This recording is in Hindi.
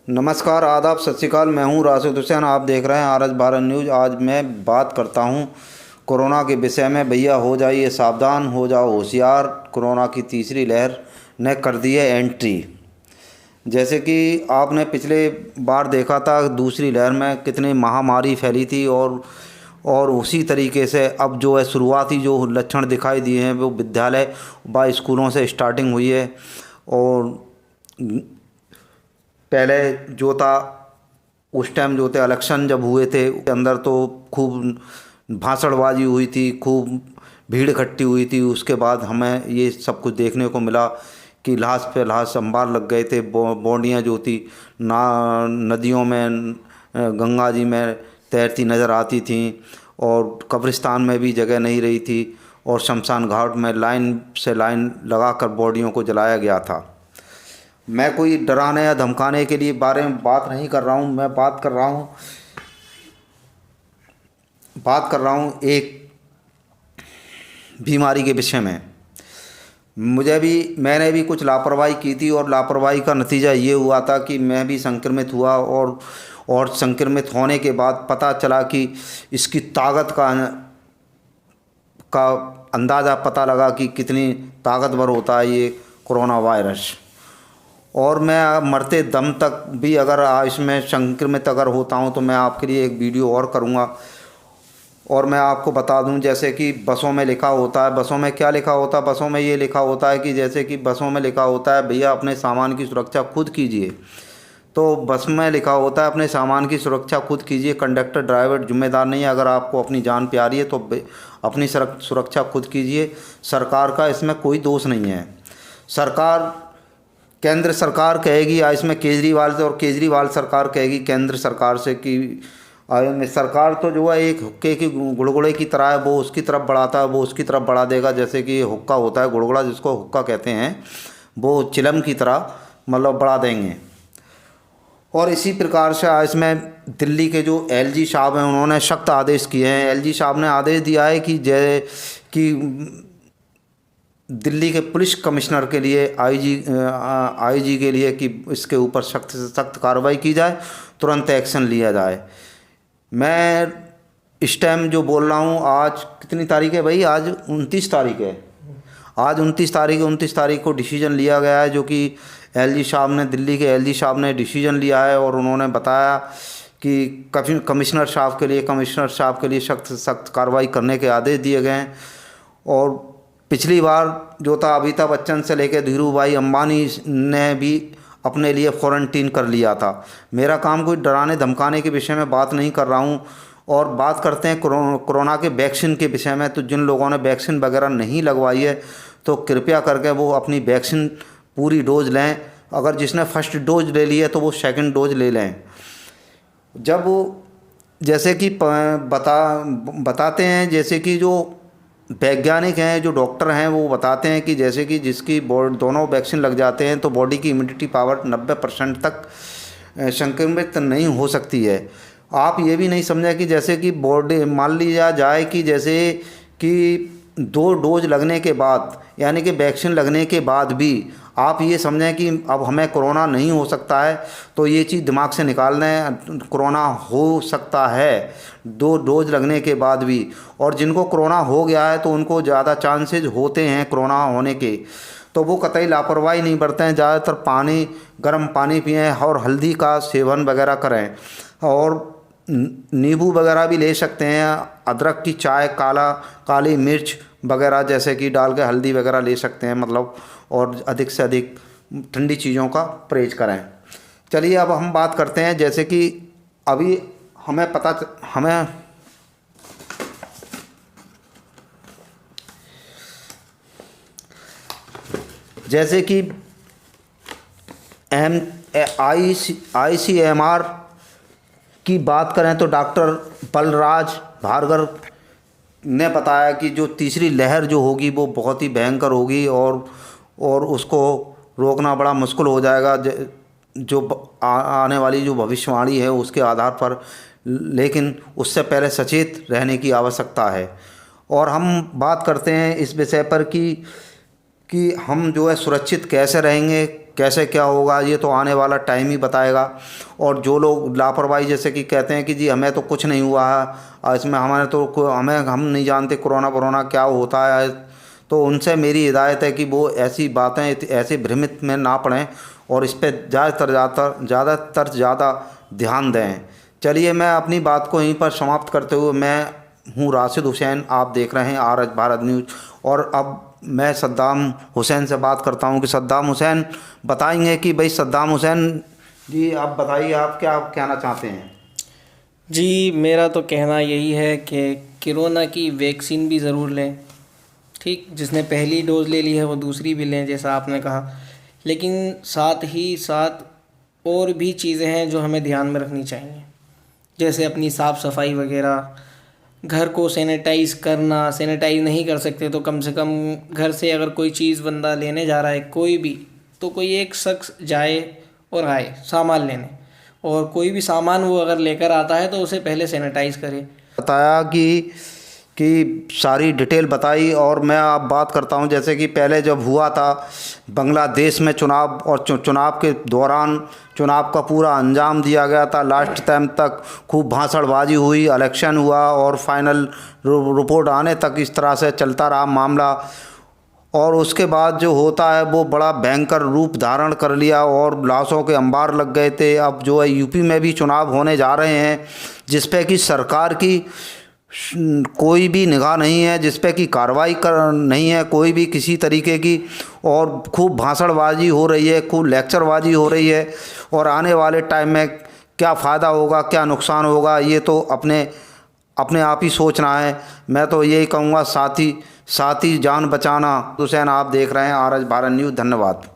नमस्कार, आदाब, सत श्री अकाल। मैं हूं राशिद हुसैन। आप देख रहे हैं आरएस भारत न्यूज़। आज मैं बात करता हूं कोरोना के विषय में। भैया हो जाइए सावधान, हो जाओ होशियार। कोरोना की तीसरी लहर ने कर दी है एंट्री। जैसे कि आपने पिछले बार देखा था दूसरी लहर में कितनी महामारी फैली थी, और उसी तरीके से अब जो है शुरुआती जो लक्षण दिखाई दिए हैं वो विद्यालय व स्कूलों से स्टार्टिंग हुई है। और पहले जो था उस टाइम जो थे इलेक्शन जब हुए थे अंदर तो खूब भाषणबाजी हुई थी, खूब भीड़ इकट्ठी हुई थी। उसके बाद हमें ये सब कुछ देखने को मिला कि लाश पे लाश अंबार लग गए थे। बॉडियाँ जो थी ना नदियों में, गंगा जी में तैरती नज़र आती थीं, और कब्रिस्तान में भी जगह नहीं रही थी, और शमशान घाट में लाइन से लाइन लगाकर बॉडियों को जलाया गया था। मैं कोई डराने या धमकाने के लिए बारे में बात नहीं कर रहा हूँ। मैं बात कर रहा हूँ एक बीमारी के विषय में। मैंने भी कुछ लापरवाही की थी, और लापरवाही का नतीजा ये हुआ था कि मैं भी संक्रमित हुआ। और संक्रमित होने के बाद पता चला कि इसकी ताकत का अंदाज़ा पता लगा कि कितनी ताकतवर होता है ये कोरोना वायरस। और मैं मरते दम तक भी अगर इसमें संक्रमित अगर होता हूँ तो मैं आपके लिए एक वीडियो और करूँगा। और मैं आपको बता दूं, जैसे कि बसों में लिखा होता है, बसों में क्या लिखा होता है, बसों में ये लिखा होता है कि जैसे कि बसों में लिखा होता है भैया अपने सामान की सुरक्षा खुद कीजिए। तो बस में लिखा होता है अपने सामान की सुरक्षा खुद कीजिए, कंडक्टर ड्राइवर जिम्मेदार नहीं है। अगर आपको अपनी जान प्यारी है तो अपनी सुरक्षा खुद कीजिए। सरकार का इसमें कोई दोष नहीं है। केंद्र सरकार कहेगी इसमें केजरीवाल से, और केजरीवाल सरकार कहेगी केंद्र सरकार से कि सरकार तो जो है एक हुक्के की गुड़गुड़े की तरह है, वो उसकी तरफ बढ़ाता है, वो उसकी तरफ बढ़ा देगा। जैसे कि हुक्का होता है, गुड़गुड़ा जिसको हुक्का कहते हैं, वो चिलम की तरह मतलब बढ़ा देंगे। और इसी प्रकार से इसमें दिल्ली के जो एलजी साहब हैं उन्होंने सख्त आदेश किए हैं। एलजी साहब ने आदेश दिया है कि दिल्ली के पुलिस कमिश्नर के लिए आईजी के लिए कि इसके ऊपर सख्त से सख्त कार्रवाई की जाए, तुरंत एक्शन लिया जाए। मैं इस टाइम जो बोल रहा हूँ, आज कितनी तारीख है भाई? आज 29 तारीख है। आज 29 तारीख को डिसीजन लिया गया है, जो कि दिल्ली के एलजी साहब ने डिसीजन लिया है। और उन्होंने बताया कि कमिश्नर साहब के लिए सख्त से सख्त कार्रवाई करने के आदेश दिए गए हैं। और पिछली बार जो था अमिताभ बच्चन से लेकर धीरू भाई अंबानी ने भी अपने लिए क्वारंटीन कर लिया था। मेरा काम कोई डराने धमकाने के विषय में बात नहीं कर रहा हूँ। और बात करते हैं कोरोना के वैक्सीन के विषय में। तो जिन लोगों ने वैक्सीन वगैरह नहीं लगवाई है तो कृपया करके वो अपनी वैक्सीन पूरी डोज लें। अगर जिसने फर्स्ट डोज ले ली है तो वो सेकंड डोज ले लें। जब जैसे कि बताते हैं, जैसे कि जो वैज्ञानिक हैं, जो डॉक्टर हैं, वो बताते हैं कि जैसे कि जिसकी दोनों वैक्सीन लग जाते हैं तो बॉडी की इम्यूनिटी पावर 90% तक संक्रमित नहीं हो सकती है। आप ये भी नहीं समझें कि जैसे कि बॉडी मान लिया जाए कि जैसे कि 2 डोज लगने के बाद, यानी कि वैक्सीन लगने के बाद भी आप ये समझें कि अब हमें कोरोना नहीं हो सकता है, तो ये चीज़ दिमाग से निकाल दें। कोरोना हो सकता है 2 डोज लगने के बाद भी। और जिनको कोरोना हो गया है तो उनको ज़्यादा चांसेस होते हैं कोरोना होने के, तो वो कतई लापरवाही नहीं बरतें। ज़्यादातर गर्म पानी पिएं और हल्दी का सेवन वगैरह करें, और नींबू वगैरह भी ले सकते हैं। अदरक की चाय, काली मिर्च वगैरह जैसे कि डाल के हल्दी वगैरह ले सकते हैं मतलब। और अधिक से अधिक ठंडी चीज़ों का परहेज करें। चलिए अब हम बात करते हैं, जैसे कि अभी हमें जैसे कि ICMR की बात करें तो डॉक्टर बलराज भार्गव ने बताया कि जो तीसरी लहर जो होगी वो बहुत ही भयंकर होगी, और उसको रोकना बड़ा मुश्किल हो जाएगा जो आने वाली जो भविष्यवाणी है उसके आधार पर। लेकिन उससे पहले सचेत रहने की आवश्यकता है। और हम बात करते हैं इस विषय पर कि हम जो है सुरक्षित कैसे रहेंगे, कैसे क्या होगा ये तो आने वाला टाइम ही बताएगा। और जो लोग लापरवाही जैसे कि कहते हैं कि जी हमें तो कुछ नहीं हुआ है, इसमें हमारे तो हम नहीं जानते कोरोना क्या होता है, तो उनसे मेरी हिदायत है कि वो ऐसी बातें ऐसे भ्रमित में ना पड़ें और इस पर ज़्यादा ध्यान दें। चलिए मैं अपनी बात को यहीं पर समाप्त करते हुए, मैं हूँ राशिद हुसैन, आप देख रहे हैं आज भारत न्यूज़। और अब मैं सद्दाम हुसैन से बात करता हूँ कि सद्दाम हुसैन बताएंगे कि भाई सद्दाम हुसैन जी आप बताइए आप क्या कहना चाहते हैं। जी, मेरा तो कहना यही है कि कोरोना की वैक्सीन भी ज़रूर लें, ठीक, जिसने पहली डोज़ ले ली है वो दूसरी भी लें जैसा आपने कहा, लेकिन साथ ही साथ और भी चीज़ें हैं जो हमें ध्यान में रखनी चाहिए, जैसे अपनी साफ़ सफाई वगैरह, घर को सैनिटाइज़ करना। सैनिटाइज़ नहीं कर सकते तो कम से कम घर से अगर कोई चीज़ बंदा लेने जा रहा है कोई भी, तो कोई एक शख्स जाए और आए सामान लेने, और कोई भी सामान वो अगर लेकर आता है तो उसे पहले सैनिटाइज़ करे। बताया कि सारी डिटेल बताई। और मैं अब बात करता हूं जैसे कि पहले जब हुआ था बांग्लादेश में चुनाव, और चुनाव के दौरान चुनाव का पूरा अंजाम दिया गया था, लास्ट टाइम तक खूब भाषणबाजी हुई, इलेक्शन हुआ और फाइनल रिपोर्ट आने तक इस तरह से चलता रहा मामला। और उसके बाद जो होता है वो बड़ा भयंकर रूप धारण कर लिया और लाशों के अंबार लग गए थे। अब जो है यूपी में भी चुनाव होने जा रहे हैं जिस पे कि सरकार की कोई भी निगाह नहीं है, जिस पे कि कार्रवाई नहीं है कोई भी किसी तरीके की, और खूब भाषणबाजी हो रही है, खूब लेक्चरबाजी हो रही है। और आने वाले टाइम में क्या फ़ायदा होगा क्या नुकसान होगा ये तो अपने आप ही सोचना है। मैं तो यही कहूँगा साथ ही जान बचाना। हुसैन आप देख रहे हैं आज भारत न्यूज़। धन्यवाद।